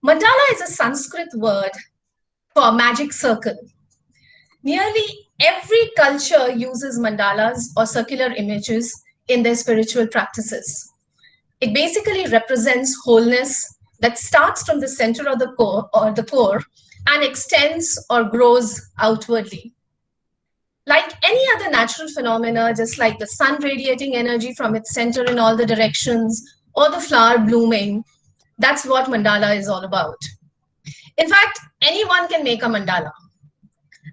Mandala is a Sanskrit word for magic circle. Nearly every culture uses mandalas or circular images in their spiritual practices. It basically represents wholeness that starts from the center of the core and extends or grows outwardly. Like any other natural phenomena, just like the sun radiating energy from its center in all the directions or the flower blooming, that's what mandala is all about. In fact, anyone can make a mandala.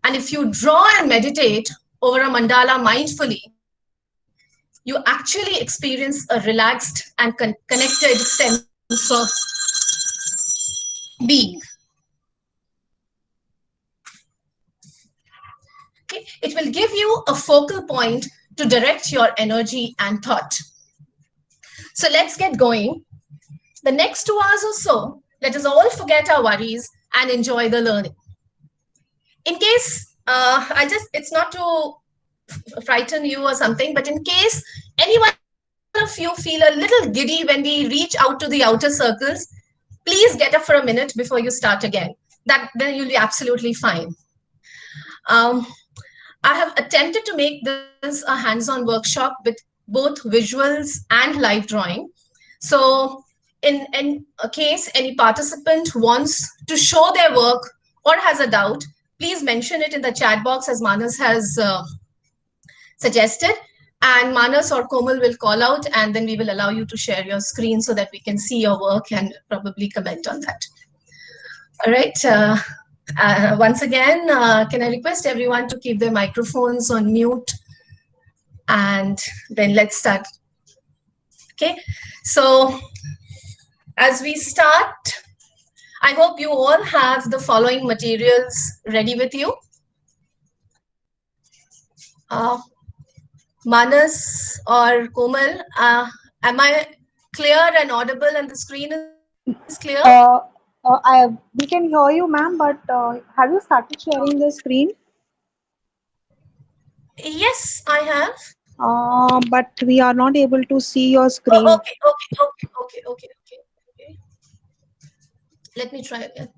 And if you draw and meditate over a mandala mindfully, you actually experience a relaxed and connected sense of being. Okay? It will give you a focal point to direct your energy and thought. So let's get going. The next 2 hours or so, let us all forget our worries and enjoy the learning. In case, it's not to frighten you or something, but in case any one of you feel a little giddy when we reach out to the outer circles, please get up for a minute before you start again. Then you'll be absolutely fine. I have attempted to make this a hands-on workshop with both visuals and live drawing. So in a case any participant wants to show their work or has a doubt, please mention it in the chat box as Manas has suggested. And Manas or Komal will call out, and then we will allow you to share your screen so that we can see your work and probably comment on that. All right. Once again, can I request everyone to keep their microphones on mute? And then let's start. Okay. So as we start, I hope you all have the following materials ready with you. Manas or Komal, am I clear and audible and the screen is clear? We can hear you, ma'am, but have you started sharing the screen? Yes, I have. But we are not able to see your screen. Oh, okay. Let me try again.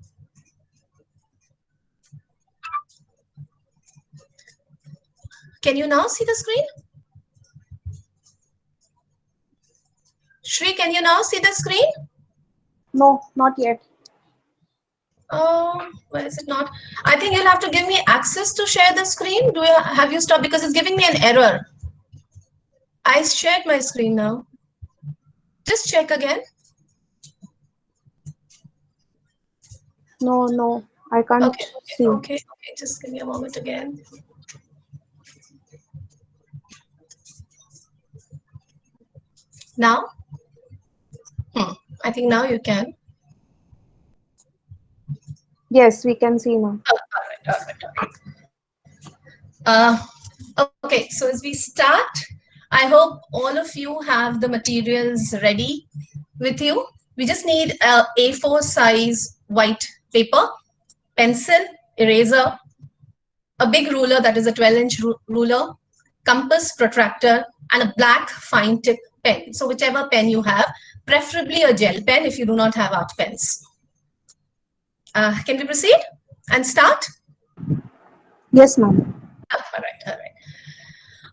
Can you now see the screen? Shri, can you now see the screen? No, not yet. Why is it not? I think you'll have to give me access to share the screen. Have you stopped? Because it's giving me an error. I shared my screen now. Just check again. No, I can't see. Okay. Just give me a moment again. Now? I think now you can. Yes, we can see now. All right. Okay, so as we start, I hope all of you have the materials ready with you. We just need a A4 size white paper, pencil, eraser, a big ruler that is a 12-inch ruler, compass, protractor, and a black fine tip pen. So whichever pen you have, preferably a gel pen if you do not have art pens. Can we proceed and start? Yes, ma'am. All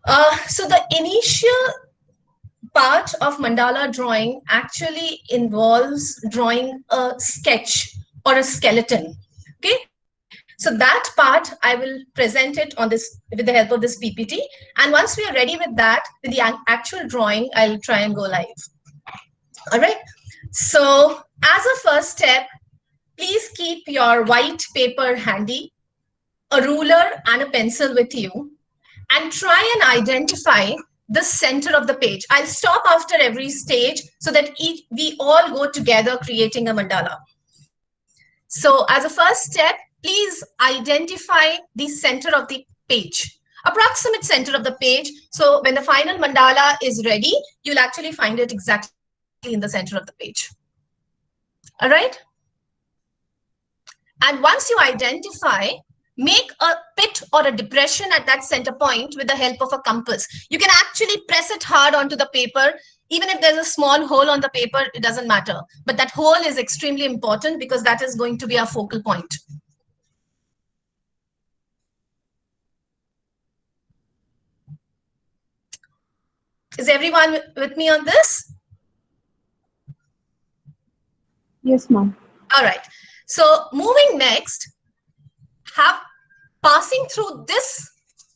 right. So the initial part of mandala drawing actually involves drawing a sketch or a skeleton. Okay. So that part I will present it on this with the help of this PPT. And once we are ready with that, with the actual drawing, I'll try and go live. All right. So as a first step, please keep your white paper handy, a ruler and a pencil with you, and try and identify the center of the page. I'll stop after every stage so that we all go together creating a mandala. So as a first step, please identify the center of the page, approximate center of the page. So when the final mandala is ready, you'll actually find it exactly in the center of the page. All right. And once you identify, make a pit or a depression at that center point with the help of a compass. You can actually press it hard onto the paper. Even if there's a small hole on the paper, it doesn't matter. But that hole is extremely important because that is going to be our focal point. Is everyone with me on this? Yes, ma'am. All right. So moving next, have passing through this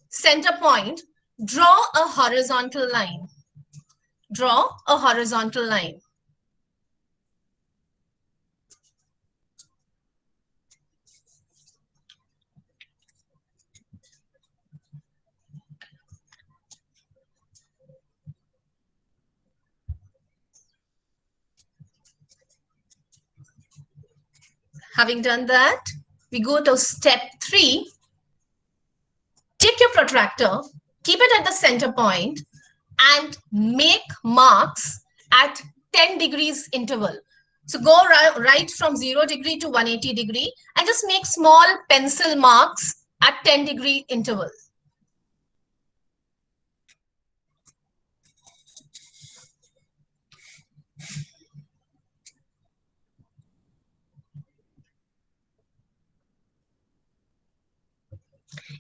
center point, draw a horizontal line. Draw a horizontal line. Having done that, we go to step 3. Take your protractor, keep it at the center point, and make marks at 10 degrees interval. So go right from 0 degree to 180 degree and just make small pencil marks at 10-degree interval.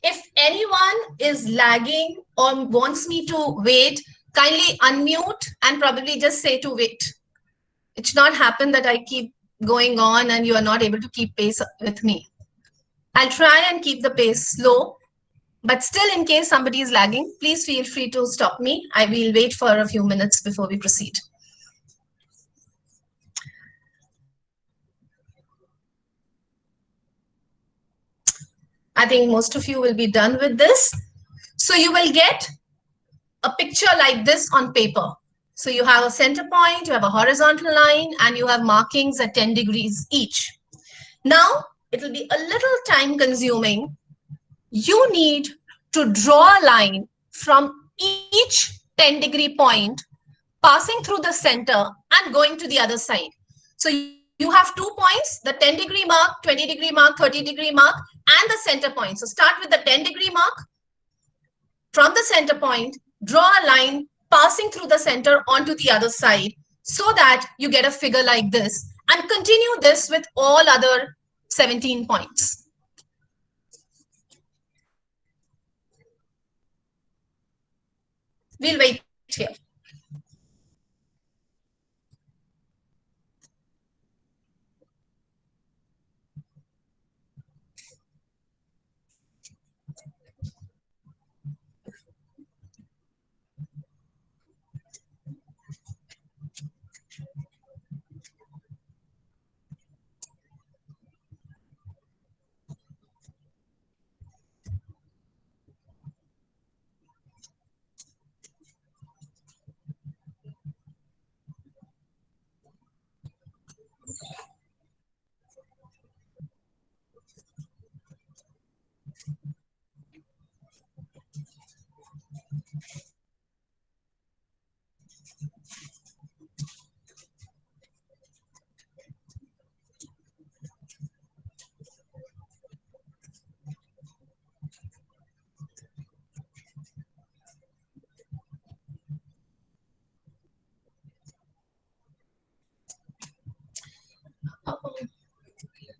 If anyone is lagging or wants me to wait, kindly unmute and probably just say to wait. It should not happen that I keep going on and you are not able to keep pace with me. I'll try and keep the pace slow, but still in case somebody is lagging, please feel free to stop me. I will wait for a few minutes before we proceed. I think most of you will be done with this. So you will get a picture like this on paper. So you have a center point, you have a horizontal line, and you have markings at 10 degrees each. Now, it will be a little time consuming. You need to draw a line from each 10-degree point, passing through the center and going to the other side. So you have 2 points, the 10-degree mark, 20-degree mark, 30-degree mark, and the center point. So start with the 10-degree mark. From the center point, draw a line passing through the center onto the other side so that you get a figure like this, and continue this with all other 17 points. We'll wait here.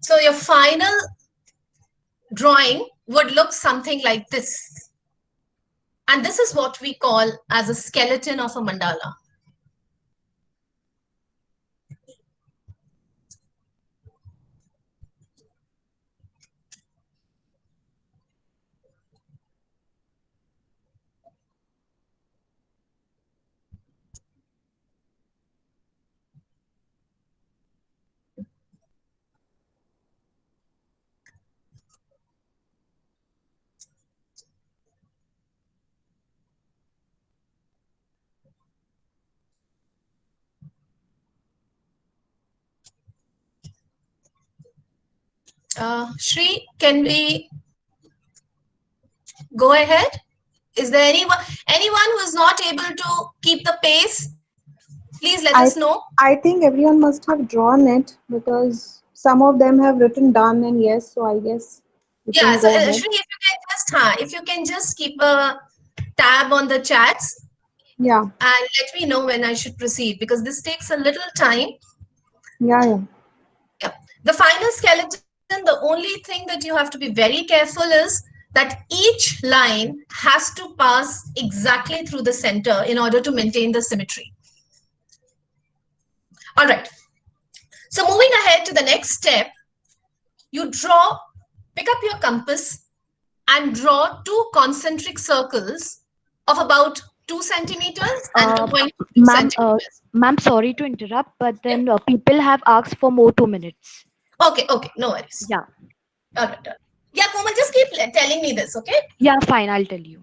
So your final drawing would look something like this. And this is what we call as a skeleton of a mandala. Shri, can we go ahead? Is there anyone who is not able to keep the pace? Please let us I know. I think everyone must have drawn it because some of them have written done and yes, so I guess. You Yeah, can so go ahead. if you can just keep a tab on the chats Yeah, and let me know when I should proceed because this takes a little time. yeah, yeah. Yeah. The final skeleton, the only thing that you have to be very careful is that each line has to pass exactly through the center in order to maintain the symmetry. All right. So moving ahead to the next step, you pick up your compass and draw two concentric circles of about 2 centimeters and Uh, 2.2 ma'am, centimeters. ma'am, sorry to interrupt, but Yeah. then people have asked for more 2 minutes. Okay, okay, no worries. Yeah, All right, all right. Yeah, Komal, just keep telling me this, okay? yeah, fine, I'll tell you.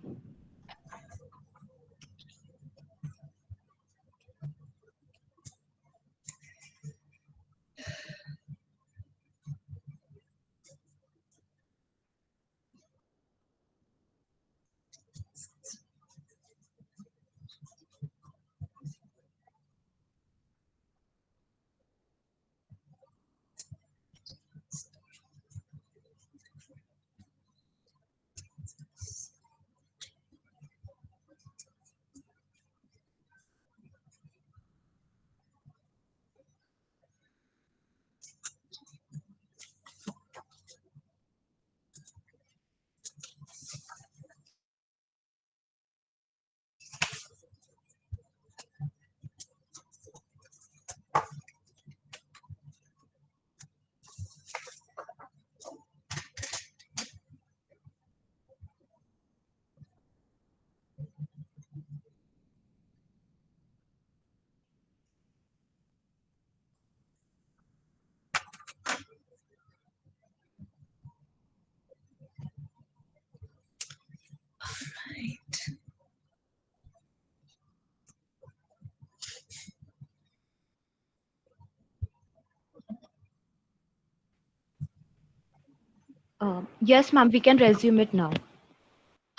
Yes, ma'am, we can resume it now.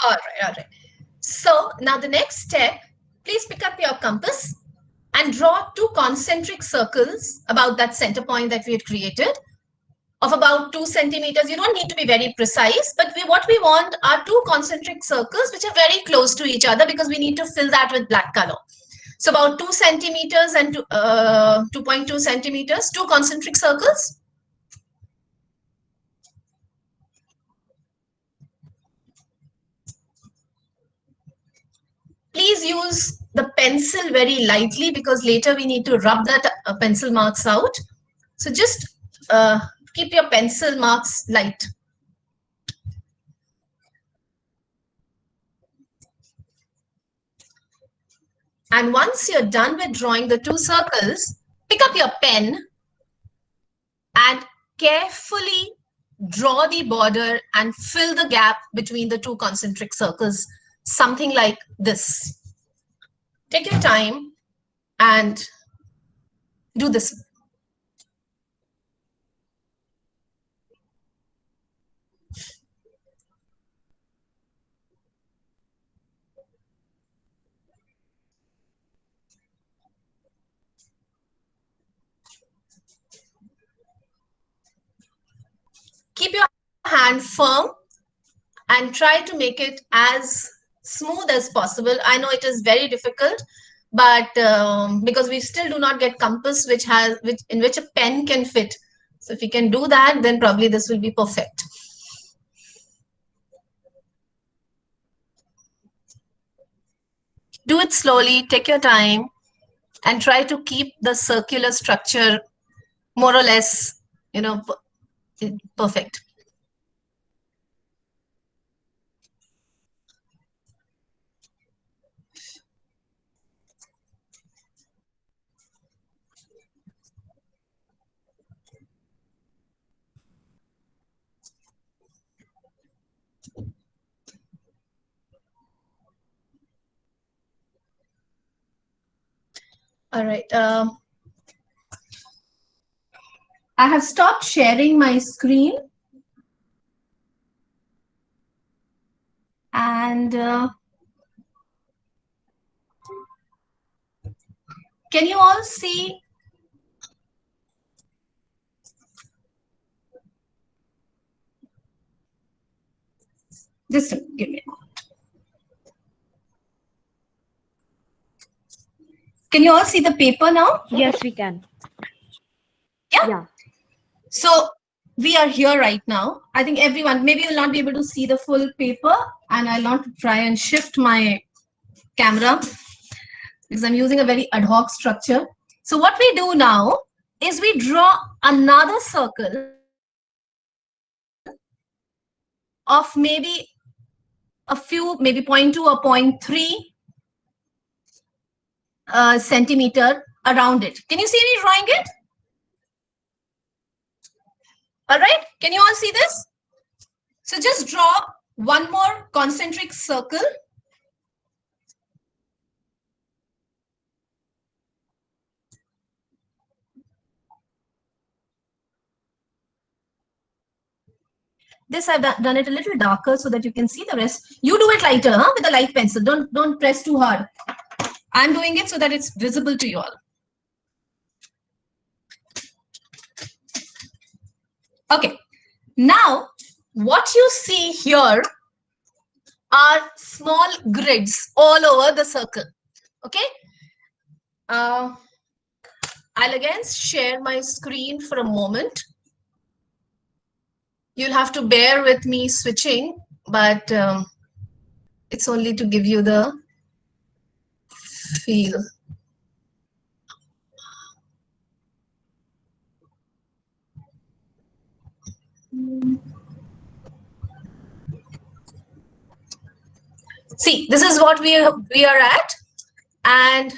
All right, all right. So now the next step, please pick up your compass and draw two concentric circles about that center point that we had created of about 2 centimeters. You don't need to be very precise, but what we want are two concentric circles which are very close to each other because we need to fill that with black color. So about 2 centimeters and 2.2 centimeters, two concentric circles. Please use the pencil very lightly because later we need to rub that pencil marks out. So just uh, keep your pencil marks light. And once you're done with drawing the two circles, pick up your pen and carefully draw the border and fill the gap between the two concentric circles, something like this. Take your time and do this. Keep your hand firm and try to make it as smooth as possible. I know it is very difficult, but because we still do not get compass in which a pen can fit. So if we can do that, then probably this will be perfect. Do it slowly, take your time, and try to keep the circular structure more or less, you know, perfect. All right. I have stopped sharing my screen and can you all see? Just give me a moment. Can you all see the paper now? Yes, we can. Yeah. Yeah. So we are here right now. I think everyone, maybe you'll not be able to see the full paper, and I'll not try and shift my camera because I'm using a very ad hoc structure. So what we do now is we draw another circle of maybe a few, maybe 0.2 or 0.3 centimeter around it. Can you see me drawing it? All right, can you all see this? So just draw one more concentric circle. This I've done it a little darker so that you can see the rest. You do it lighter, huh? With a light pencil. Don't press too hard. I'm doing it so that it's visible to you all. Okay. Now, what you see here are small grids all over the circle. Okay. I'll again share my screen for a moment. You'll have to bear with me switching, but it's only to give you the feel. See, this is what we are at, and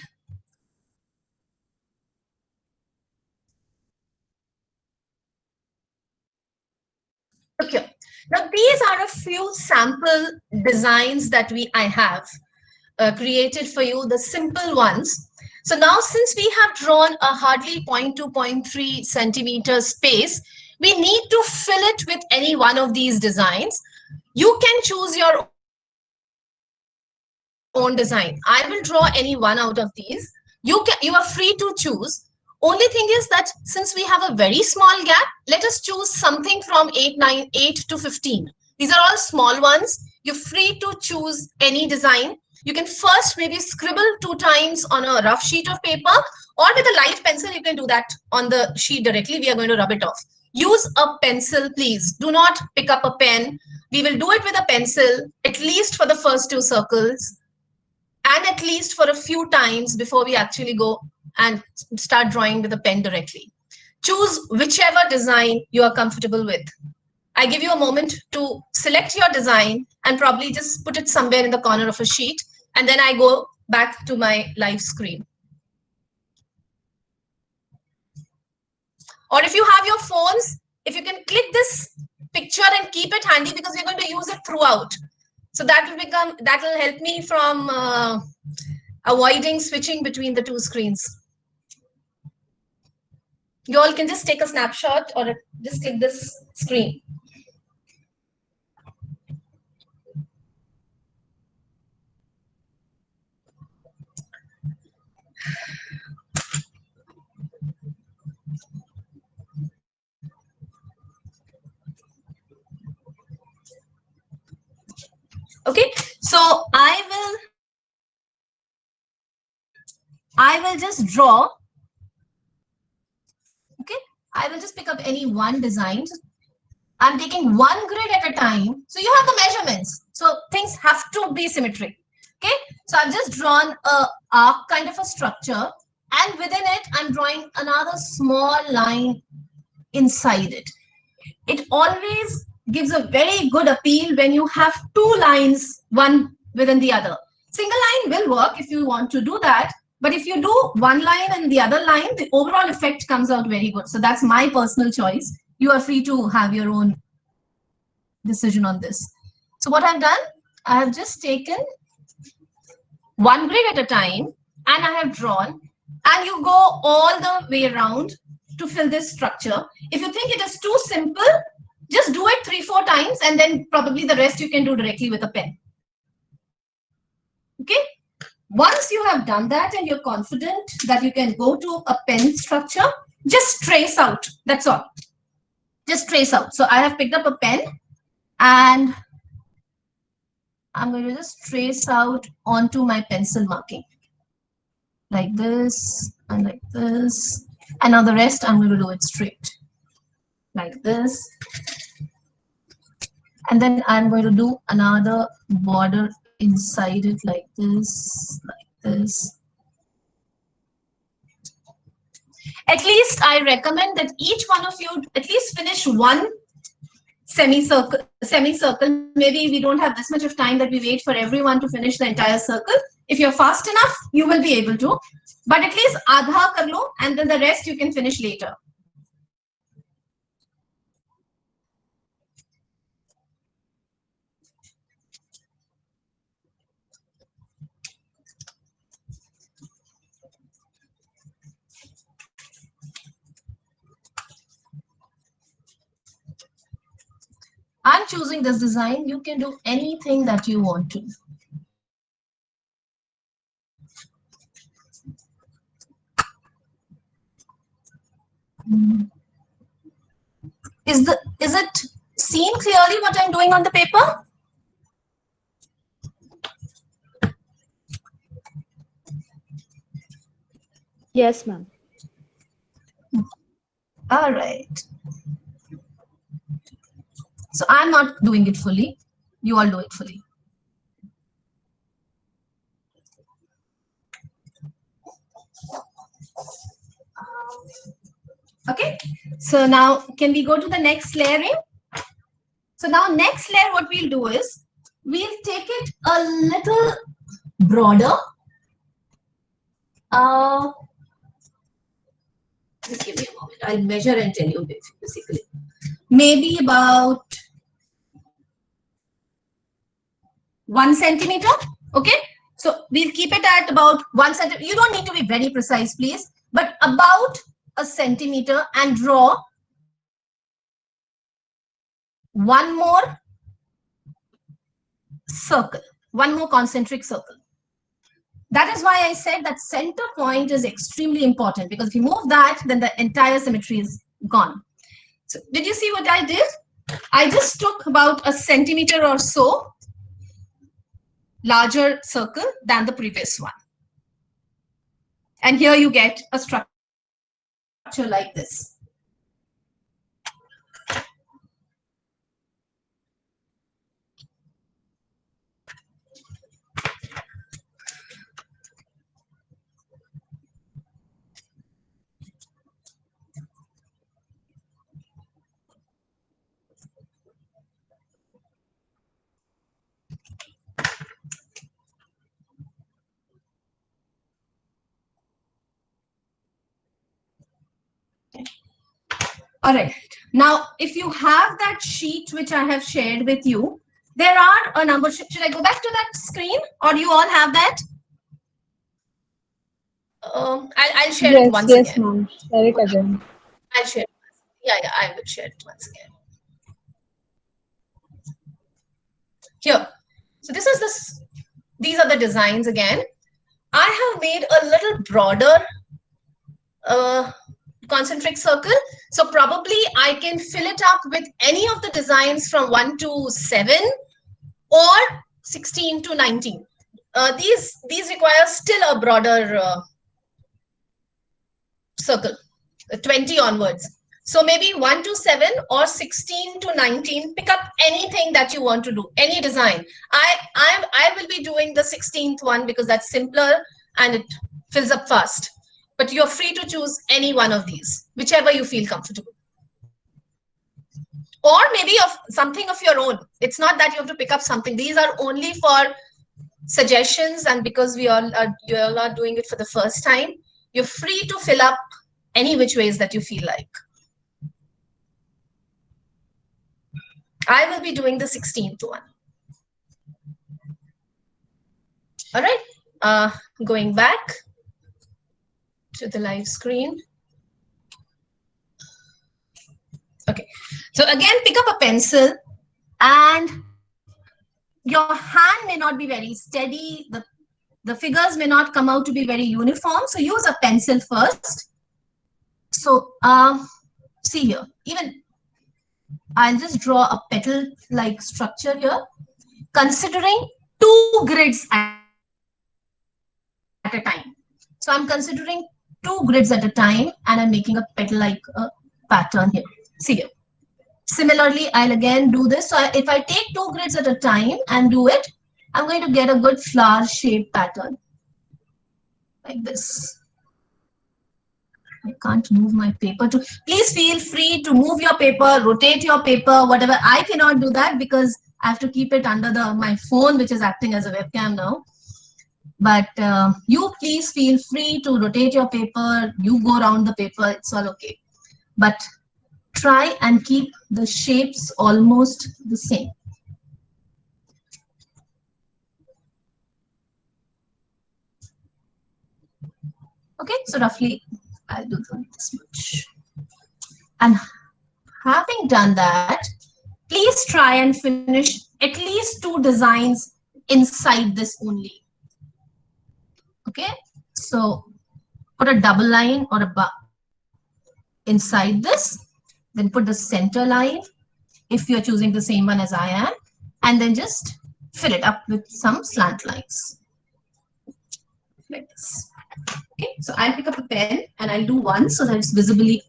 okay. Now these are a few sample designs that I have created for you, the simple ones. So now, since we have drawn a hardly 0.2, 0.3 centimeter space, we need to fill it with any one of these designs. You can choose your own design. I will draw any one out of these. You are free to choose. Only thing is that since we have a very small gap, let us choose something from 8 to 15. These are all small ones. You're free to choose any design. You can first maybe scribble 2 times on a rough sheet of paper, or with a light pencil, you can do that on the sheet directly. We are going to rub it off. Use a pencil, please. Do not pick up a pen. We will do it with a pencil, at least for the first 2 circles, and at least for a few times before we actually go and start drawing with a pen directly. Choose whichever design you are comfortable with. I give you a moment to select your design and probably just put it somewhere in the corner of a sheet, and then I go back to my live screen. Or if you have your phones, if you can click this picture and keep it handy, because we're going to use it throughout. So that will help me from avoiding switching between the 2 screens. You all can just take a snapshot or just click this screen. Okay, so I will just draw. Okay, I will just pick up any one design. I'm taking one grid at a time. So you have the measurements. So things have to be symmetric. Okay, so I've just drawn a arc kind of a structure, and within it, I'm drawing another small line inside it. It always gives a very good appeal when you have 2 lines, one within the other. Single line will work if you want to do that. But if you do one line and the other line, the overall effect comes out very good. So that's my personal choice. You are free to have your own decision on this. So what I've done, I have just taken one grid at a time, and I have drawn, and you go all the way around to fill this structure. If you think it is too simple, just do it 3-4 times, and then probably the rest you can do directly with a pen. Okay. Once you have done that and you're confident that you can go to a pen structure, just trace out. That's all. Just trace out. So I have picked up a pen, and I'm going to just trace out onto my pencil marking. Like this, and like this. And now the rest, I'm going to do it straight. Like this. And then I'm going to do another border inside it like this, like this. At least I recommend that each one of you at least finish one semicircle. Maybe we don't have this much of time that we wait for everyone to finish the entire circle. If you're fast enough, you will be able to. But at least adha kar lo, and then the rest you can finish later. I'm choosing this design. You can do anything that you want to. Is it seen clearly what I'm doing on the paper? Yes, ma'am. All right. So I'm not doing it fully. You all do it fully. Okay. So now can we go to the next layering? So now next layer, what we'll do is we'll take it a little broader. Just give me a moment. I'll measure and tell you basically. Maybe about 1 centimeter. Okay. So we'll keep it at about 1 centimeter. You don't need to be very precise, please, but about a centimeter, and draw one more circle, one more concentric circle. That is why I said that center point is extremely important, because if you move that, then the entire symmetry is gone. So did you see what I did? I just took about a centimeter or so larger circle than the previous one. And here you get a structure like this. All right. Now, if you have that sheet which I have shared with you, there are a number. Should I go back to that screen, or do you all have that? I'll share it once again. Yes, ma'am. Share it again. I'll share it. Yeah, I will share it once again. Here. So this is this. These are the designs again. I have made a little broader concentric circle. So probably I can fill it up with any of the designs from 1 to 7 or 16 to 19. These require still a broader circle, 20 onwards. So maybe 1 to 7 or 16 to 19, pick up anything that you want to do, any design. I will be doing the 16th one because that's simpler and it fills up fast. But you're free to choose any one of these, whichever you feel comfortable. Or maybe of something of your own. It's not that you have to pick up something. These are only for suggestions, and because you all are doing it for the first time, you're free to fill up any which ways that you feel like. I will be doing the 16th one. All right, going back to the live screen. Okay, so again, pick up a pencil, and your hand may not be very steady. The figures may not come out to be very uniform. So use a pencil first. So see here, even I'll just draw a petal-like structure here, considering 2 grids at a time. So I'm considering 2 grids at a time, and I'm making a petal-like pattern here. See here. Similarly, I'll again do this. So if I take 2 grids at a time and do it, I'm going to get a good flower shape pattern like this. I can't move my paper to. Please feel free to move your paper, rotate your paper, whatever. I cannot do that because I have to keep it under my phone, which is acting as a webcam now. But you please feel free to rotate your paper. You go around the paper. It's all okay. But try and keep the shapes almost the same. Okay, so roughly I'll do this much. And having done that, please try and finish at least 2 designs inside this only. Okay, so put a double line or a bar inside this, then put the center line if you're choosing the same one as I am, and then just fill it up with some slant lines like this. Okay, so I'll pick up a pen and I'll do one so that it's visibly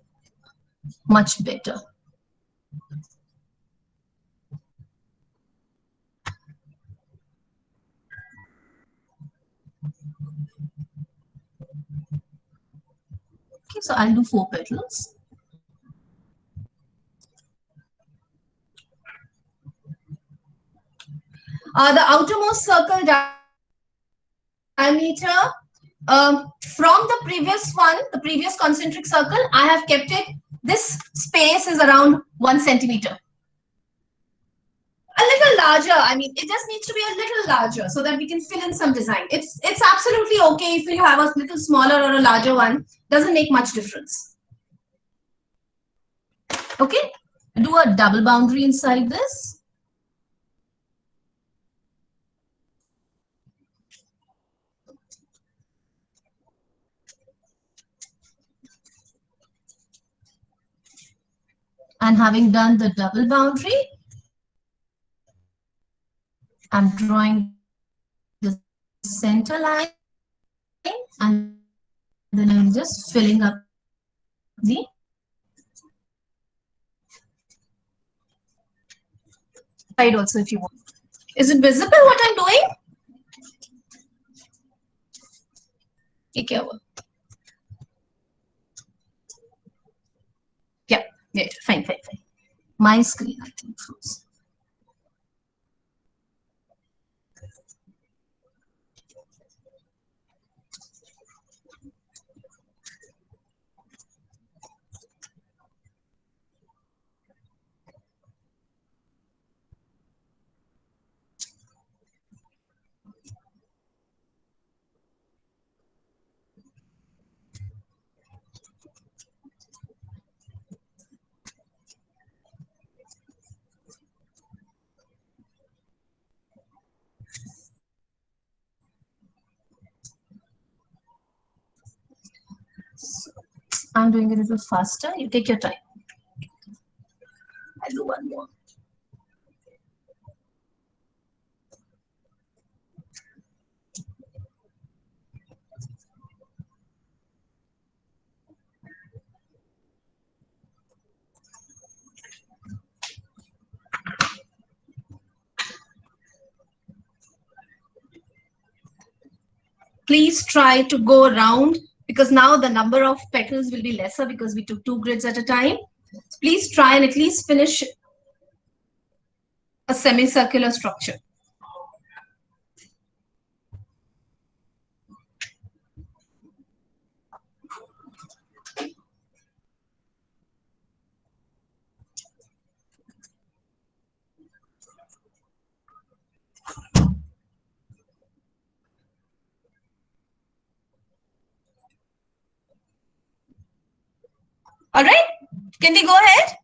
much better. Okay, so I'll do 4 petals. The outermost circle diameter from the previous one, the previous concentric circle, I have kept it. This space is around 1 centimeter. A little larger. I mean, it just needs to be a little larger so that we can fill in some design. It's absolutely okay if you have a little smaller or a larger one. Doesn't make much difference. Okay, do a double boundary inside this. And having done the double boundary, I'm drawing the center line and then I'm just filling up the side also if you want. Is it visible what I'm doing? Yeah, fine. My screen, I think, froze. So, I'm doing it a little faster. You take your time. I'll do one more. Please try to go around because now the number of petals will be lesser because we took 2 grids at a time. Please try and at least finish a semicircular structure. All right, can we go ahead?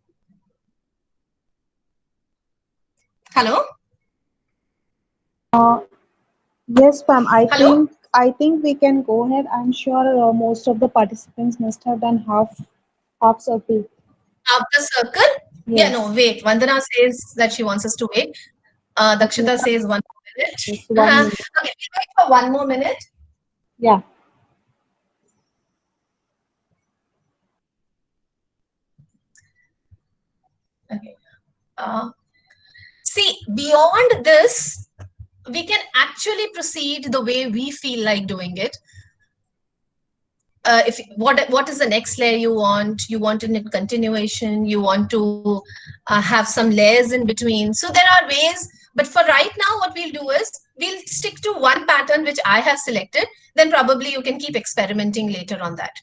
Hello? Yes, ma'am. Hello? I think we can go ahead. I'm sure most of the participants must have done half circle. Half the circle? Yeah, no, Yes. wait. Vandana says that she wants us to wait. Dakshita says 1 minute. Just 1 minute. Okay, we'll wait for 1 more minute. Yeah. Okay. Uh, See, beyond this, we can actually proceed the way we feel like doing it. If what is the next layer you want? You want a continuation. You want to have some layers in between. So there are ways. But for right now, what we'll do is we'll stick to one pattern which I have selected. Then probably you can keep experimenting later on that.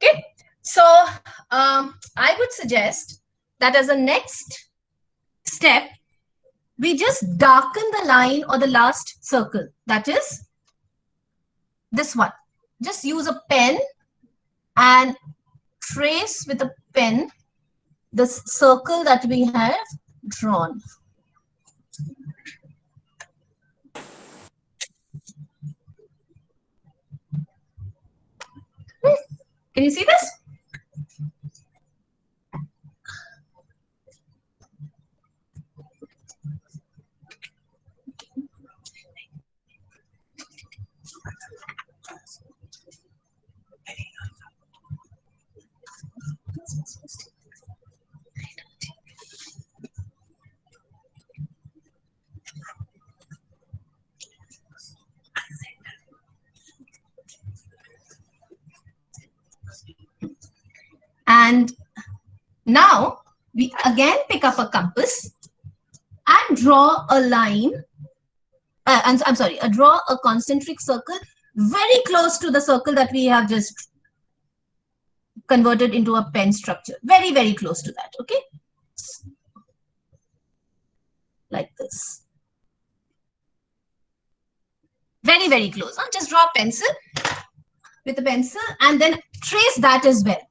Okay. So I would suggest that as a next step, we just darken the line or the last circle. That is this one. Just use a pen and trace with a pen the circle that we have drawn. Can you see this? And now we again pick up a compass and draw a line. And I'm sorry, draw a concentric circle very close to the circle that we have just converted into a pen structure. Very, very close to that. Okay. Like this. Very, very close. Just draw a pencil with a pencil and then trace that as well.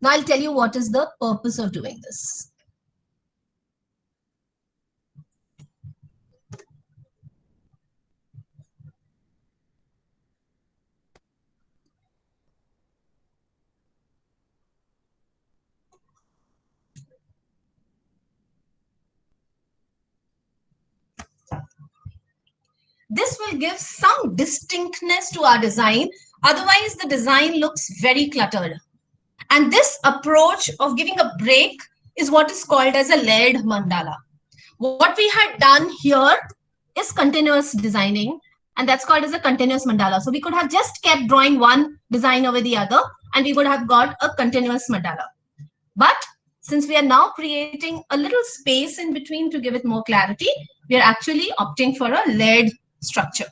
Now I'll tell you what is the purpose of doing this. This will give some distinctness to our design. Otherwise, the design looks very cluttered. And this approach of giving a break is what is called as a layered mandala. What we had done here is continuous designing, and that's called as a continuous mandala. So we could have just kept drawing one design over the other, and we would have got a continuous mandala. But since we are now creating a little space in between to give it more clarity, we are actually opting for a layered structure.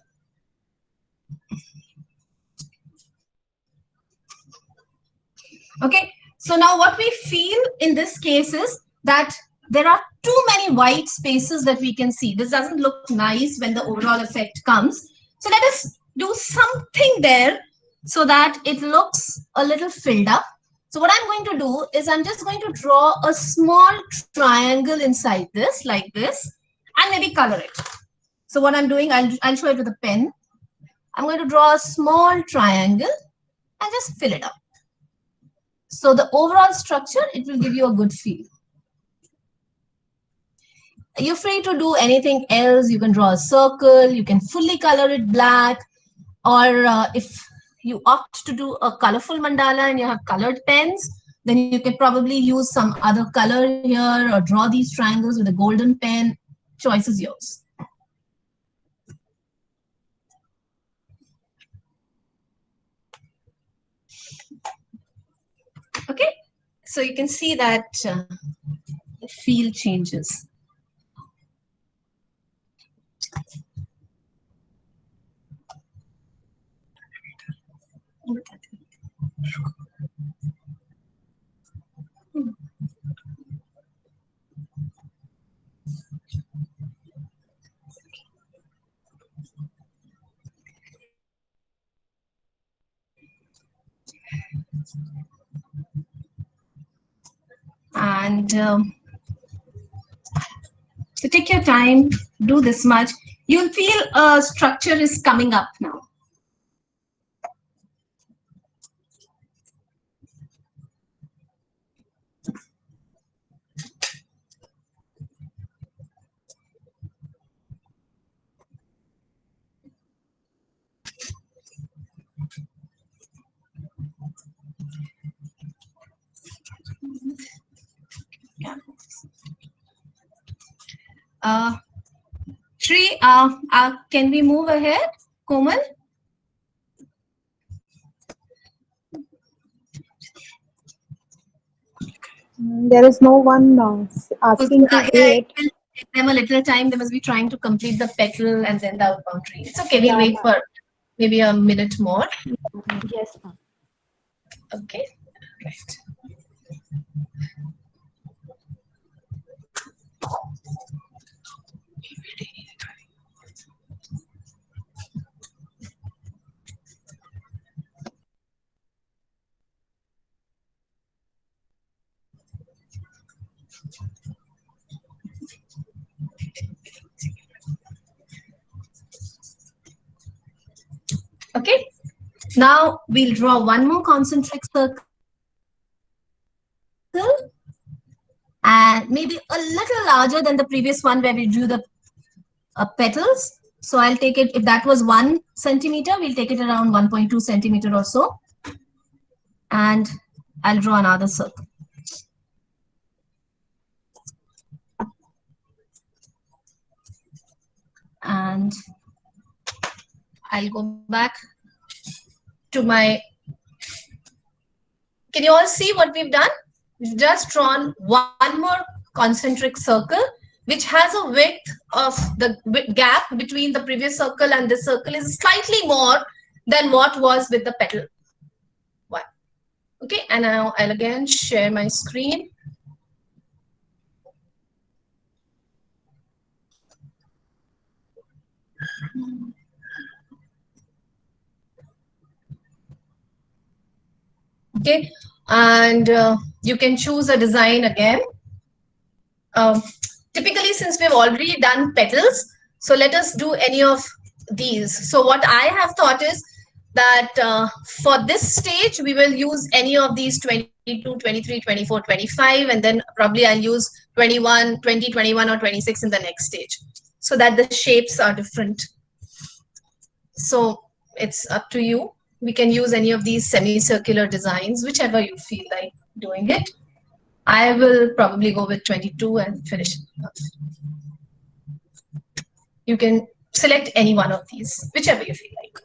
Okay, so now what we feel in this case is that there are too many white spaces that we can see. This doesn't look nice when the overall effect comes. So let us do something there so that it looks a little filled up. So what I'm going to do is I'm just going to draw a small triangle inside this, like this, and maybe color it. So what I'm doing, I'll show it with a pen. I'm going to draw a small triangle and just fill it up. So the overall structure, it will give you a good feel. You're free to do anything else. You can draw a circle, you can fully color it black, or if you opt to do a colorful mandala and you have colored pens, then you can probably use some other color here or draw these triangles with a golden pen. Choice is yours. Okay, so you can see that the feel changes. And so take your time, do this much. You'll feel a structure is coming up now. Shri, can we move ahead? Komal? There is no one asking to Yeah, wait. it will take them a little time. They must be trying to complete the petal and then the outbound tree. It's okay. We'll Yeah, wait ma'am. for maybe a minute more. Yes, ma'am. Okay. Right. Okay. Now we'll draw one more concentric circle and maybe a little larger than the previous one where we drew the petals. So I'll take it, if that was 1 centimeter, we'll take it around 1.2 centimeter or so. And I'll draw another circle. And I'll go back to my, can you all see what we've done? We've just drawn one more concentric circle, which has a width of the gap between the previous circle and this circle is slightly more than what was with the petal one. Okay, and now I'll again share my screen. Okay, and you can choose a design again. Um, Typically, since we've already done petals, so let us do any of these. So what I have thought is that for this stage, we will use any of these 22, 23, 24, 25, and then probably I'll use 21, 20, 21, or 26 in the next stage, so that the shapes are different. So it's up to you. We can use any of these semicircular designs, whichever you feel like doing it. I will probably go with 22 and finish it off. You can select any one of these, whichever you feel like.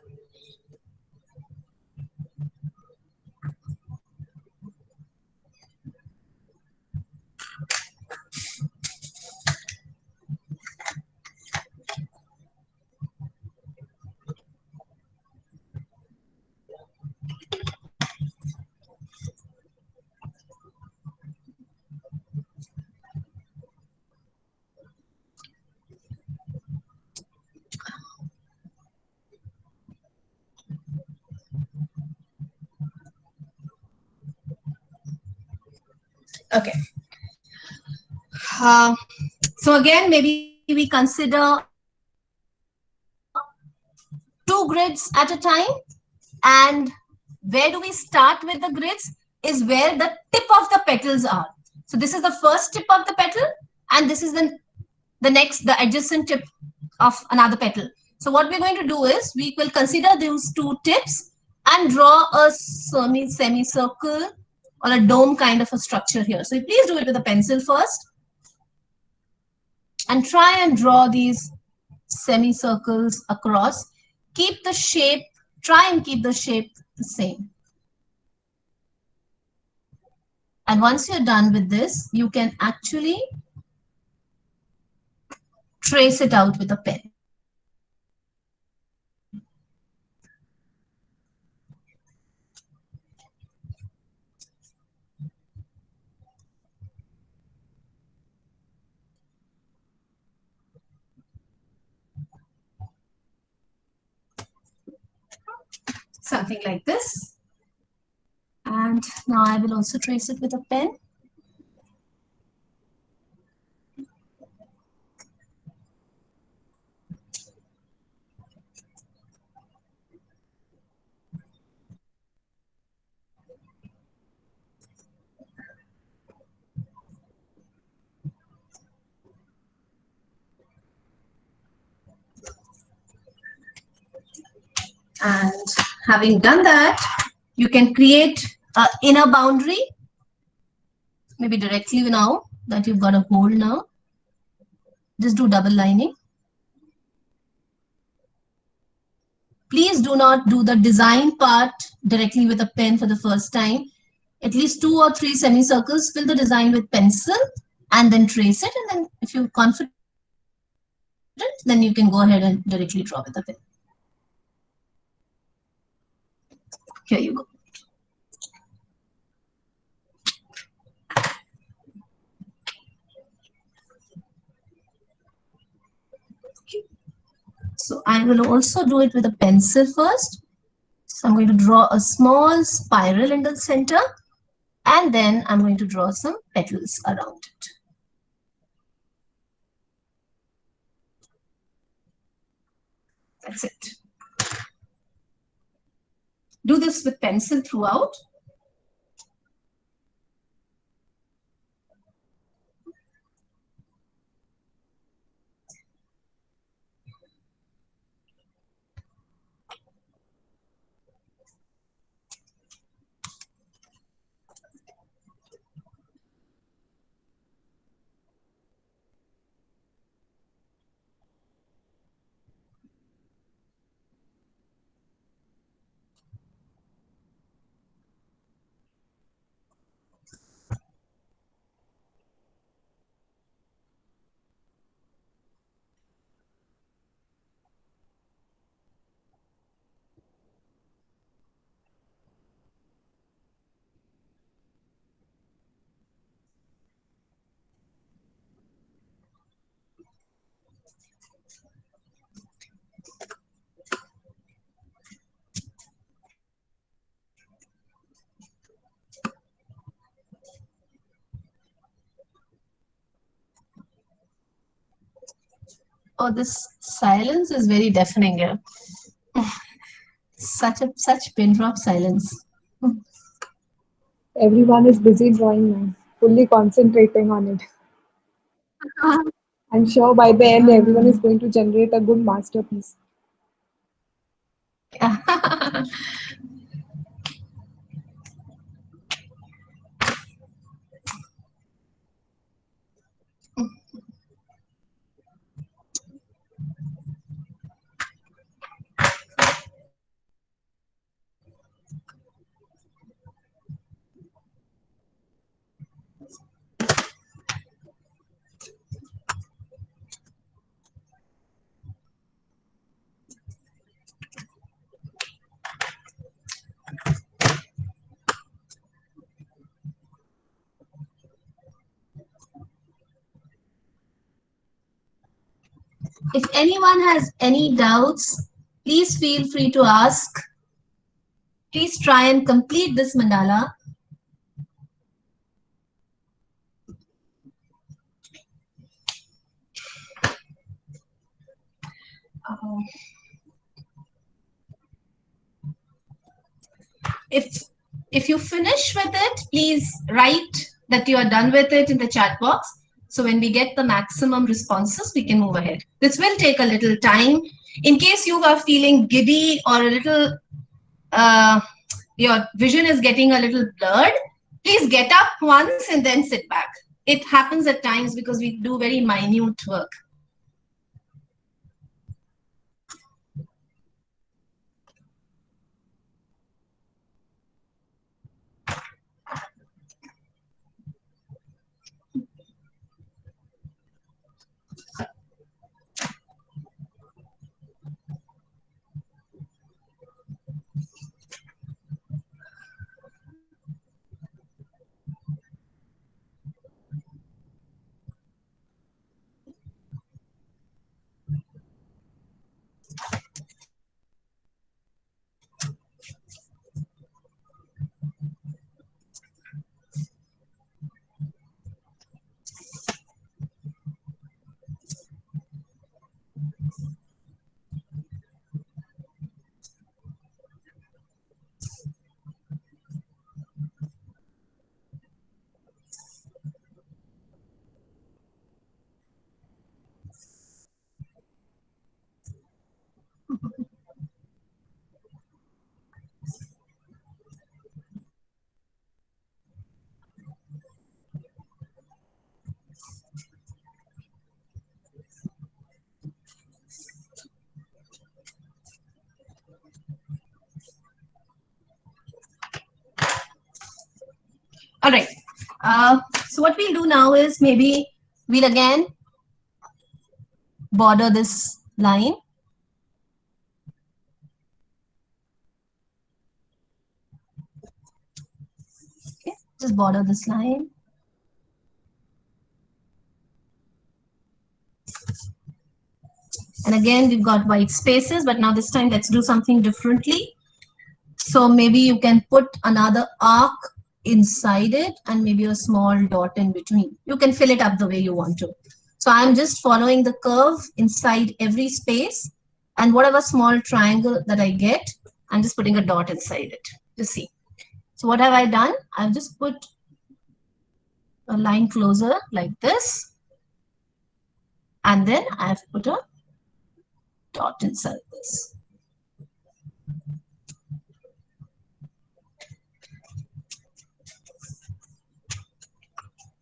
Okay. So again, maybe we consider 2 grids at a time. And where do we start with the grids is where the tip of the petals are. So this is the first tip of the petal, and this is the adjacent tip of another petal. So what we're going to do is we will consider those 2 tips and draw a semicircle or a dome kind of a structure here. So please do it with a pencil first and try and draw these semicircles across. Keep the shape, try and keep the shape the same. And once you're done with this, you can actually trace it out with a pen. Something like this. And now I will also trace it with a pen. And having done that, you can create an inner boundary, maybe directly now that you've got a hole now. Just do double lining. Please do not do the design part directly with a pen for the first time. At least 2 or 3 semicircles, fill the design with pencil and then trace it. And then if you're confident, then you can go ahead and directly draw with a pen. Here you go. So I will also do it with a pencil first. So I'm going to draw a small spiral in the center, and then I'm going to draw some petals around it. That's it. Do this with pencil throughout. Oh, this silence is very deafening here. Such pin drop silence. Everyone is busy drawing now, fully concentrating on it. I'm sure by the end, everyone is going to generate a good masterpiece. If anyone has any doubts, please feel free to ask. Please try and complete this mandala. If you finish with it, please write that you are done with it in the chat box. So when we get the maximum responses, we can move ahead. This will take a little time. In case you are feeling giddy or a little, your vision is getting a little blurred, please get up once and then sit back. It happens at times because we do very minute work. All right. So what we'll do now is maybe we'll again border this line. Okay, just border this line. And again, we've got white spaces, but now this time let's do something differently. So maybe you can put another arc inside it and maybe a small dot in between. You can fill it up the way you want to. So I'm just following the curve inside every space, and whatever small triangle that I get, I'm just putting a dot inside it. Just see. So what have I done? I've just put a line closer like this, and then I've put a dot inside this.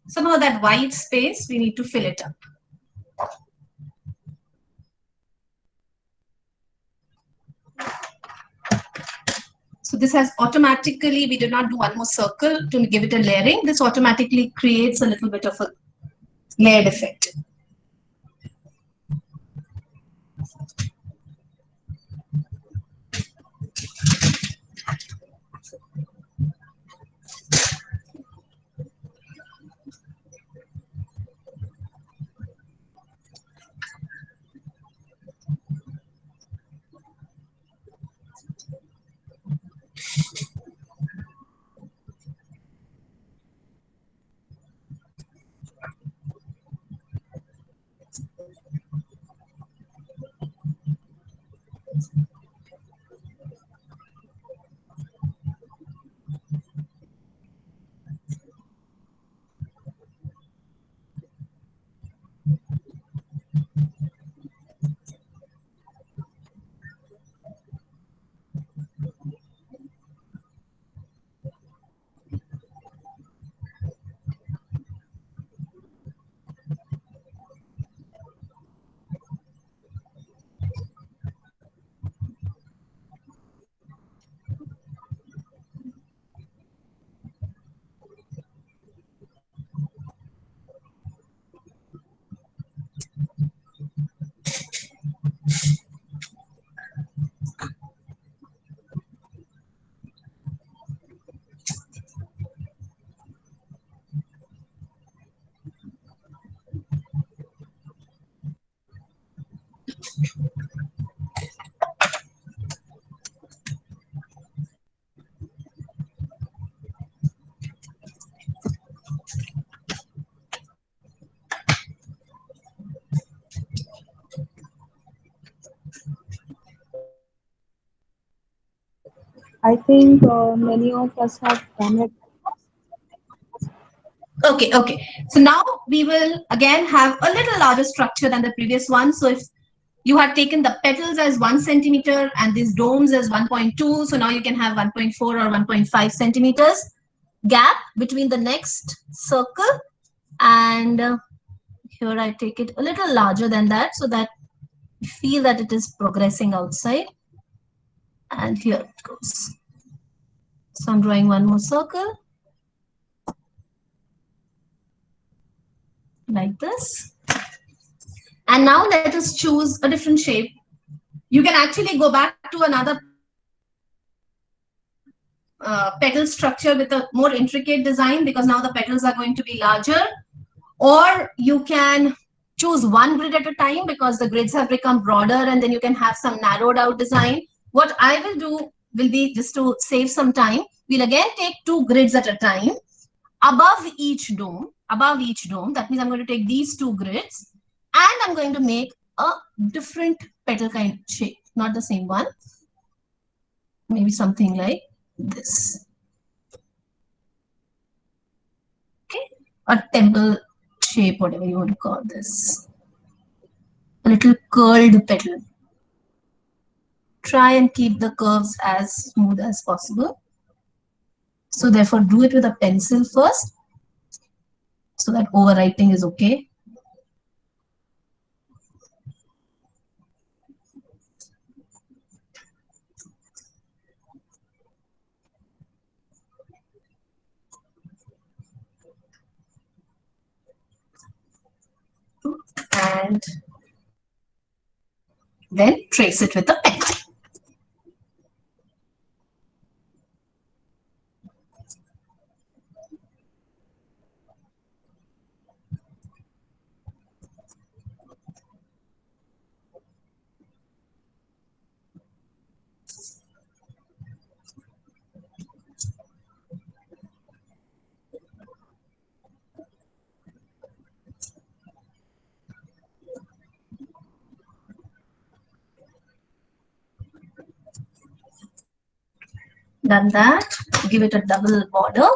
So now that white space, we need to fill it up. So this has automatically, we did not do one more circle to give it a layering. This automatically creates a little bit of a layered effect. I think many of us have done it. Okay, okay. So now we will again have a little larger structure than the previous one. So if you had taken the petals as 1 centimeter and these domes as 1.2, so now you can have 1.4 or 1.5 centimeters gap between the next circle. And here I take it a little larger than that so that you feel that it is progressing outside. And here it goes. So I'm drawing one more circle like this. And now let us choose a different shape. You can actually go back to another petal structure with a more intricate design because now the petals are going to be larger. Or you can choose one grid at a time because the grids have become broader, and then you can have some narrowed out design. What I will do will be, just to save some time, we'll again take 2 grids at a time above each dome. Above each dome, that means I'm going to take these 2 grids and I'm going to make a different petal kind of shape, not the same one. Maybe something like this. Okay, a temple shape, whatever you want to call this. A little curled petal. Try and keep the curves as smooth as possible. So therefore, do it with a pencil first so that overwriting is okay. and then trace it with a pencil. Done that, give it a double border.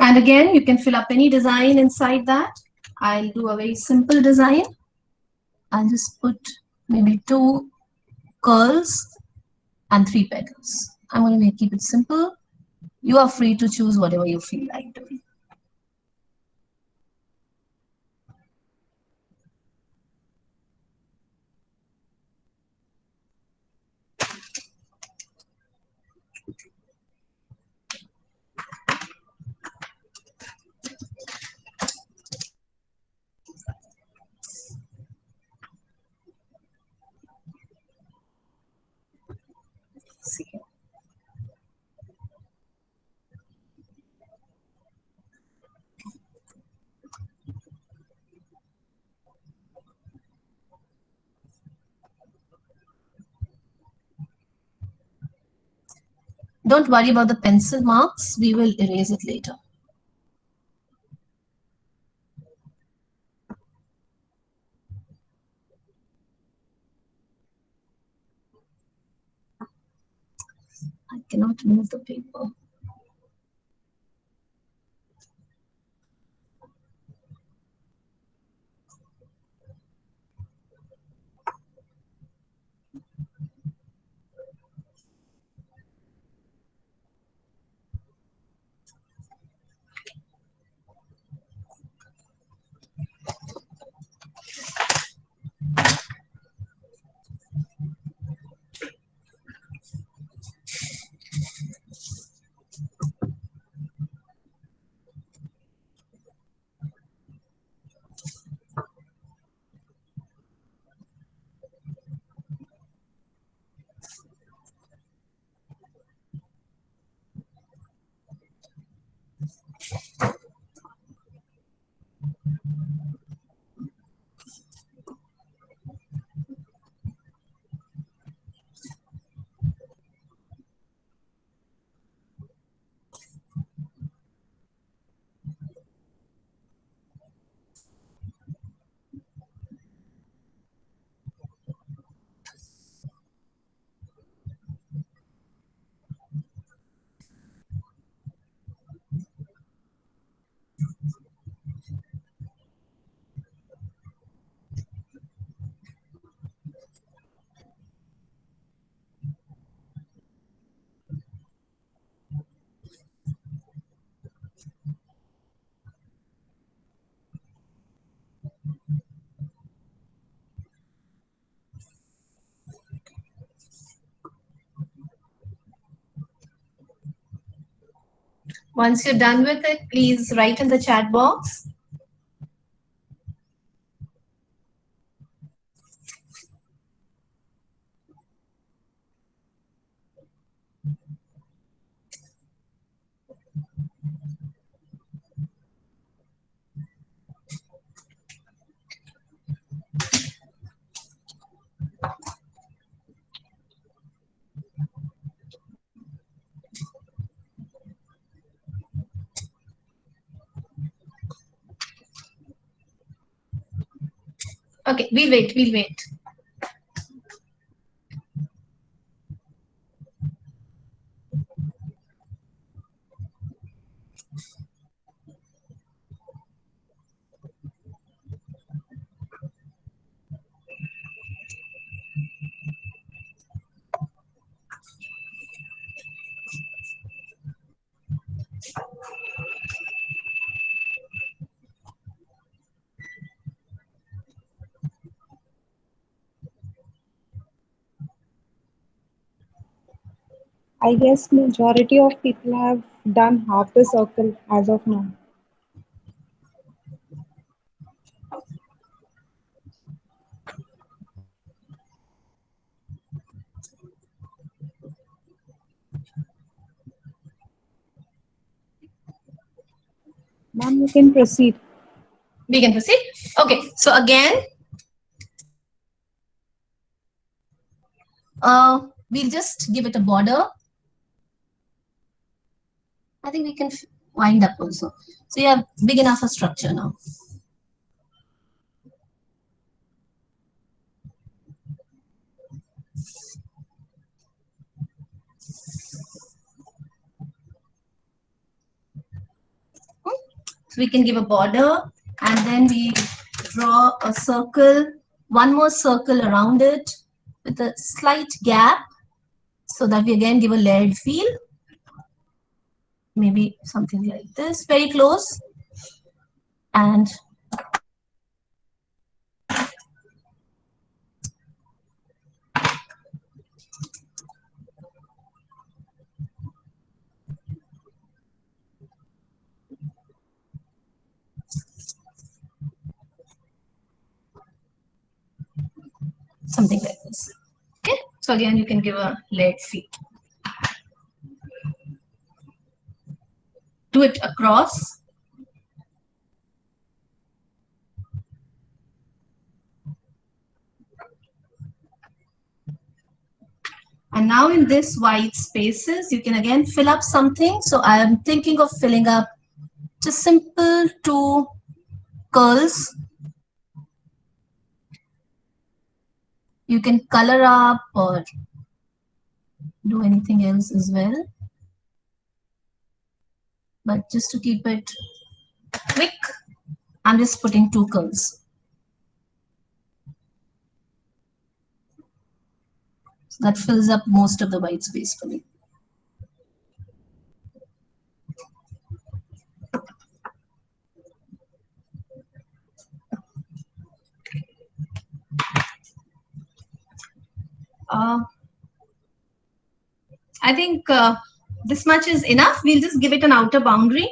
And again, you can fill up any design inside that. I'll do a very simple design. I'll just put maybe 2 curls and 3 petals. I'm going to keep it simple. You are free to choose whatever you feel like doing. See. Don't worry about the pencil marks. We will erase it later. I cannot move the paper. Once you're done with it, please write in the chat box. Okay, we'll wait, we'll wait. I guess majority of people have done half the circle as of now. Ma'am, you can proceed. We can proceed. Okay, so again, we'll just give it a border. I think we can wind up also. So you have big enough a structure now. So we can give a border and then we draw a circle, one more circle around it with a slight gap so that we again give a layered feel. Maybe something like this, very close. And something like this. Okay, so again you can give a layered feel. Do it across. And now in this white spaces, you can again fill up something. So I am thinking of filling up just simple two curls. You can color up or do anything else as well. But just to keep it quick, I'm just putting two curls. So that fills up most of the white space for me. I think this much is enough. We'll just give it an outer boundary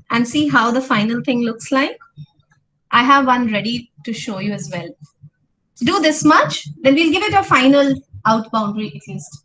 and see how the final thing looks like. I have one ready to show you as well. Do this much, then we'll give it a final out boundary at least.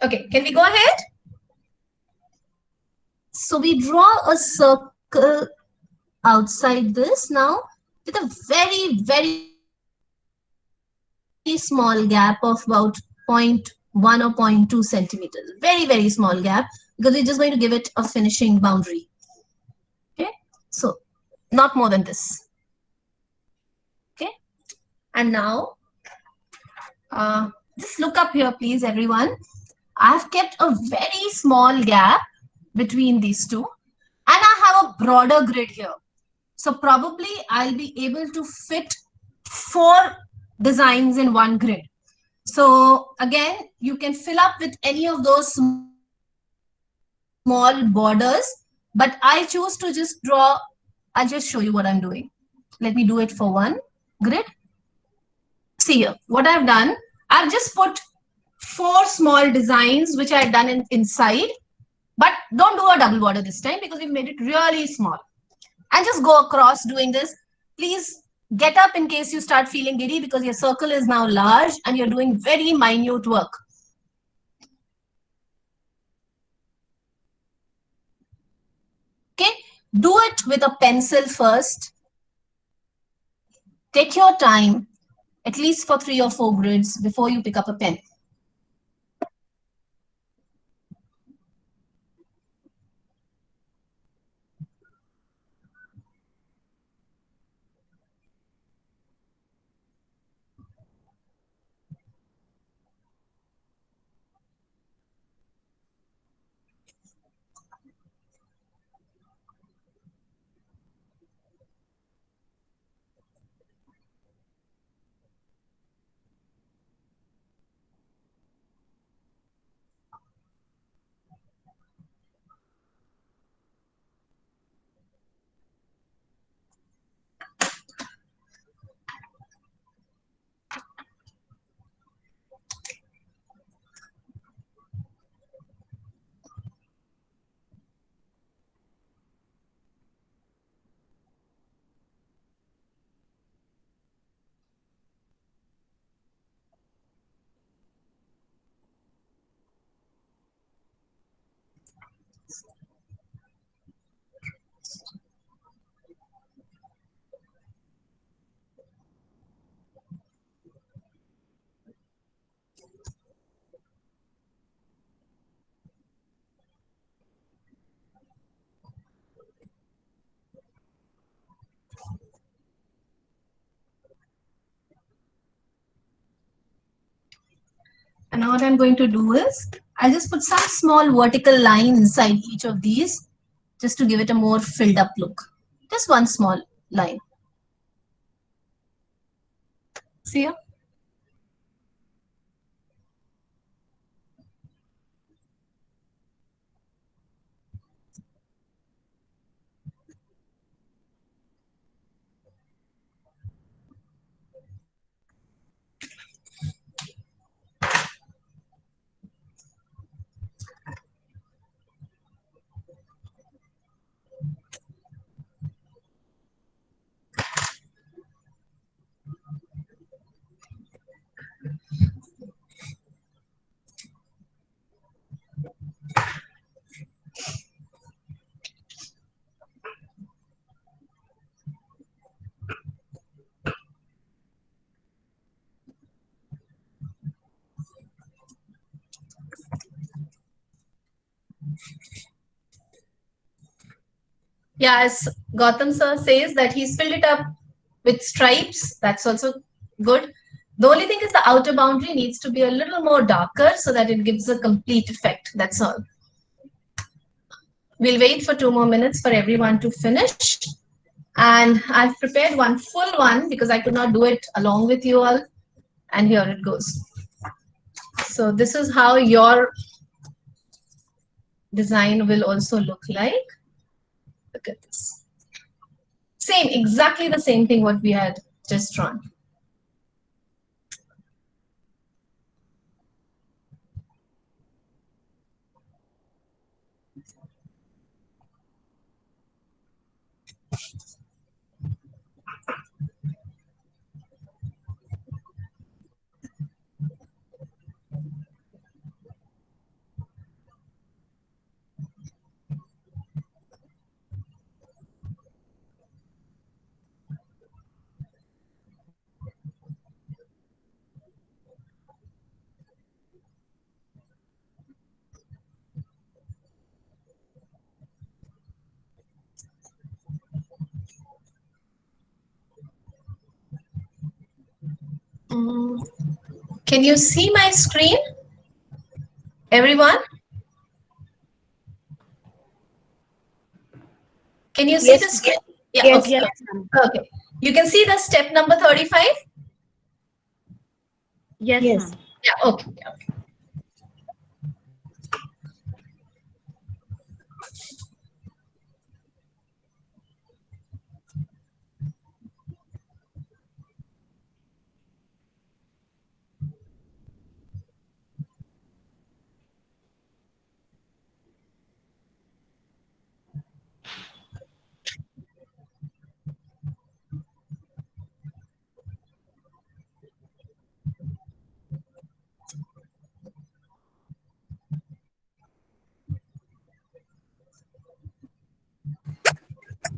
Okay, can we go ahead? So we draw a circle outside this now with a very, very small gap of about 0.1 or 0.2 centimeters. Very, very small gap because we're just going to give it a finishing boundary. Okay, so not more than this. Okay, and now just look up here, please, everyone. I've kept a very small gap between these two, and I have a broader grid here. So probably I'll be able to fit 4 designs in one grid. So again, you can fill up with any of those small borders, but I choose to just draw. I'll just show you what I'm doing. Let me do it for one grid. see here, what I've done, I've just put 4 small designs which I had done inside, but don't do a double border this time because we've made it really small. And just go across doing this. Please get up in case you start feeling giddy because your circle is now large and you're doing very minute work. Okay, do it with a pencil first. Take your time, at least for 3 or 4 grids before you pick up a pen. And now what I'm going to do is, I'll just put some small vertical line inside each of these, just to give it a more filled up look. Just one small line. See here? Yeah, as Gautam sir says that he's filled it up with stripes. That's also good. The only thing is the outer boundary needs to be a little more darker so that it gives a complete effect. That's all. We'll wait for 2 more minutes for everyone to finish. And I've prepared one full one because I could not do it along with you all. And here it goes. So this is how your design will also look like. Look at this. Same, exactly the same thing what we had just drawn. Can you see my screen? Everyone? Can you see Yes, the screen? Yeah, yes. okay. Yes, Okay. ma'am. Okay. You can see the step number 35? Yes, Yes. ma'am. Yeah, okay.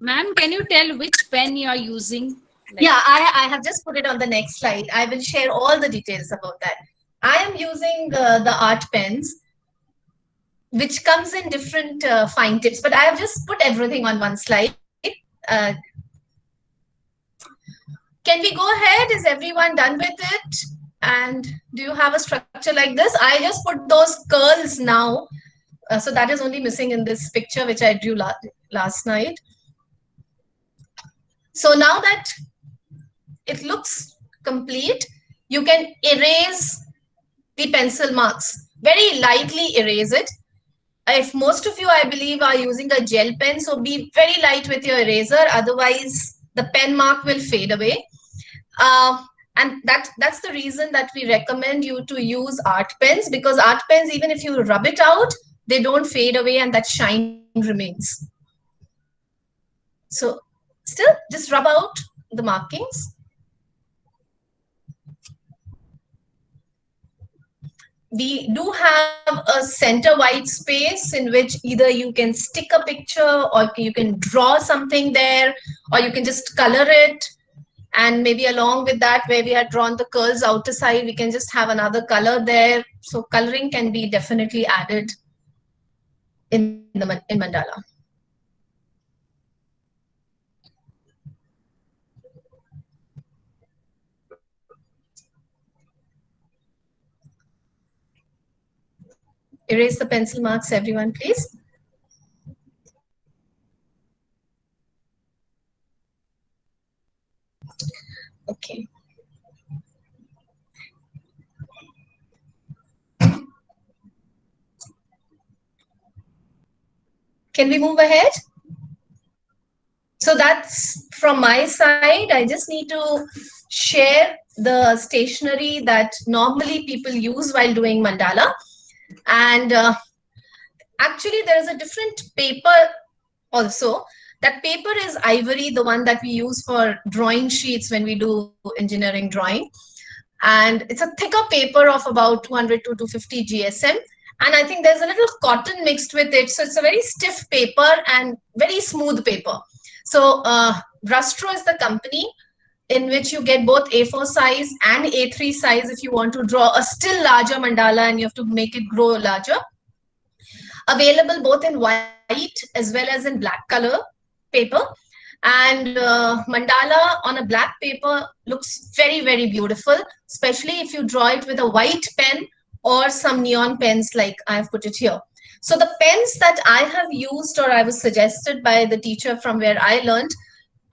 Ma'am, can you tell which pen you are using? Yeah, I have just put it on the next slide. I will share all the details about that. I am using the art pens, which comes in different fine tips, but I have just put everything on one slide. Uh, can we go ahead? Is everyone done with it? And do you have a structure like this? I just put those curls now. So that is only missing in this picture, which I drew last night. So now that it looks complete, you can erase the pencil marks. Very lightly erase it. If most of you, I believe, are using a gel pen, so be very light with your eraser. Otherwise, the pen mark will fade away. And that's the reason that we recommend you to use art pens, because art pens, even if you rub it out, they don't fade away and that shine remains. So still, just rub out the markings. We do have a center white space in which either you can stick a picture or you can draw something there, or you can just color it. And maybe along with that, where we had drawn the curls outer side, we can just have another color there. So coloring can be definitely added in mandala. Erase the pencil marks, everyone, please. Okay. Can we move ahead? So that's from my side. I just need to share the stationery that normally people use while doing mandala. And actually, there is a different paper also. That paper is ivory, the one that we use for drawing sheets when we do engineering drawing. And it's a thicker paper of about 200 to 250 GSM. And I think there's a little cotton mixed with it. So it's a very stiff paper and very smooth paper. So Brustro is the company in which you get both A4 size and A3 size if you want to draw a still larger mandala and you have to make it grow larger. Available both in white as well as in black color paper. And mandala on a black paper looks very, very beautiful, especially if you draw it with a white pen or some neon pens like I've put it here. So the pens that I have used or I was suggested by the teacher from where I learned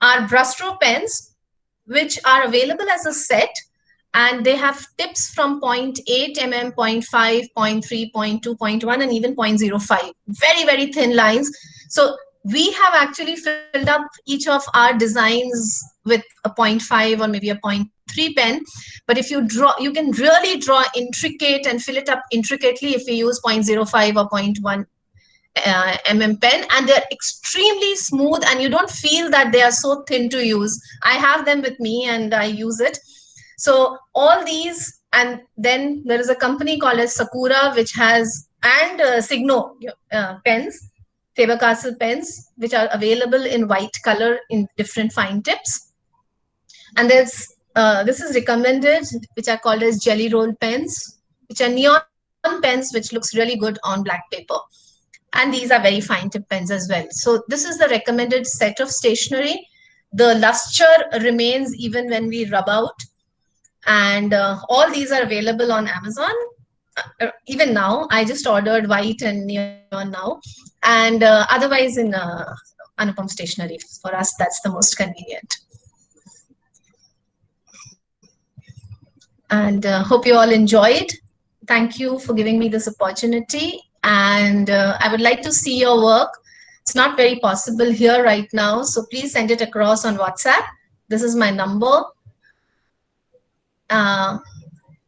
are Brustro pens, which are available as a set. And they have tips from 0.8 mm, 0.5, 0.3, 0.2, 0.1, and even 0.05. Very, very thin lines. So we have actually filled up each of our designs with a 0.5 or maybe a 0.3 pen. But if you draw, you can really draw intricate and fill it up intricately if you use 0.05 or 0.1 pen, and they're extremely smooth and you don't feel that they are so thin to use. I have them with me and I use it. So all these, and then there is a company called as Sakura, which has, and Signo pens, Faber-Castell pens, which are available in white color in different fine tips. And there's, this is recommended, which are called as jelly roll pens, which are neon pens, which looks really good on black paper. And these are very fine tip pens as well. So this is the recommended set of stationery. The luster remains even when we rub out. And all these are available on Amazon. Even now, I just ordered white and neon now. And otherwise in Anupam Stationery. For us, that's the most convenient. And hope you all enjoyed. Thank you for giving me this opportunity. And I would like to see your work. It's not very possible here right now, so please send it across on WhatsApp. This is my number. And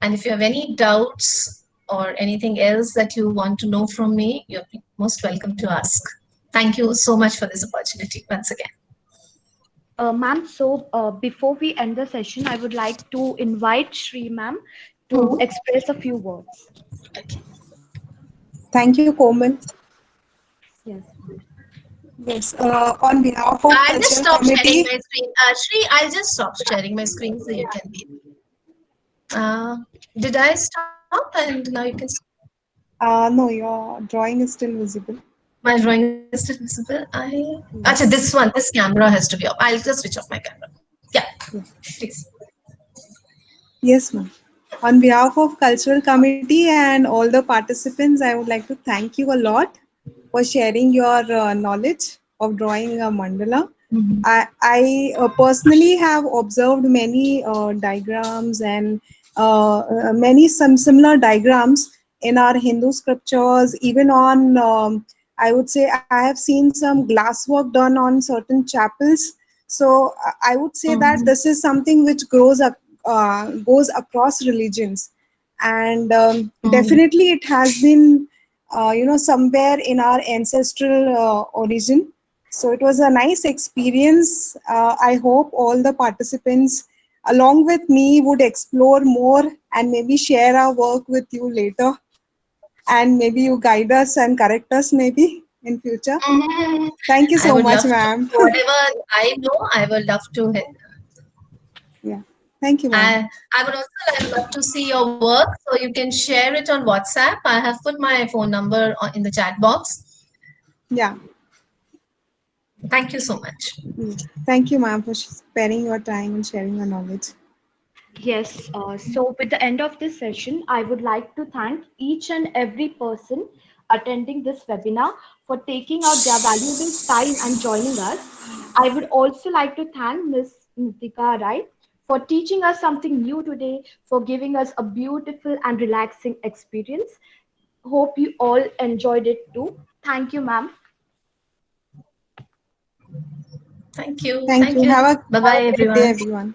if you have any doubts or anything else that you want to know from me, you're most welcome to ask. Thank you so much for this opportunity once again. Ma'am, so before we end the session, I would like to invite Shri ma'am to express a few words. Okay. Thank you, Komal. Yes. Yes, on behalf of I'll just cultural stop sharing committee, my screen. Shri, I'll just stop sharing my screen so you can be. Uh, did I stop and now you can see no, your drawing is still visible. my drawing is still visible? Actually, Yes, this camera has to be up. I'll just switch off my camera. Yeah, yes, please. yes, ma'am. On behalf of cultural committee and all the participants, I would like to thank you a lot for sharing your knowledge of drawing a mandala. I personally have observed many diagrams and many some similar diagrams in our Hindu scriptures. Even on, I would say, I have seen some glass work done on certain chapels. So I would say that Mhm. this is something which goes across religions, and Mhm. definitely it has been somewhere in our ancestral origin. So it was a nice experience. I hope all the participants along with me would explore more and maybe share our work with you later, and maybe you guide us and correct us maybe in future. Mhm. Thank you I so would much, love to. ma'am. Whatever I know, I would love to. Yeah, thank you, ma'am. I would also love to see your work, so you can share it on WhatsApp. I have put my phone number in the chat box. Yeah, Thank you so much. yes. Thank you, ma'am, for sparing your time and sharing your knowledge. Yes, so with the end of this session, I would like to thank each and every person attending this webinar for taking out their valuable time and joining us. I would also like to thank Ms. Nitika Rai for teaching us something new today, for giving us a beautiful and relaxing experience. Hope you all enjoyed it too. Thank you, ma'am. Thank you. Thank Thank you. you. Bye Have bye, a great day, everyone. everyone.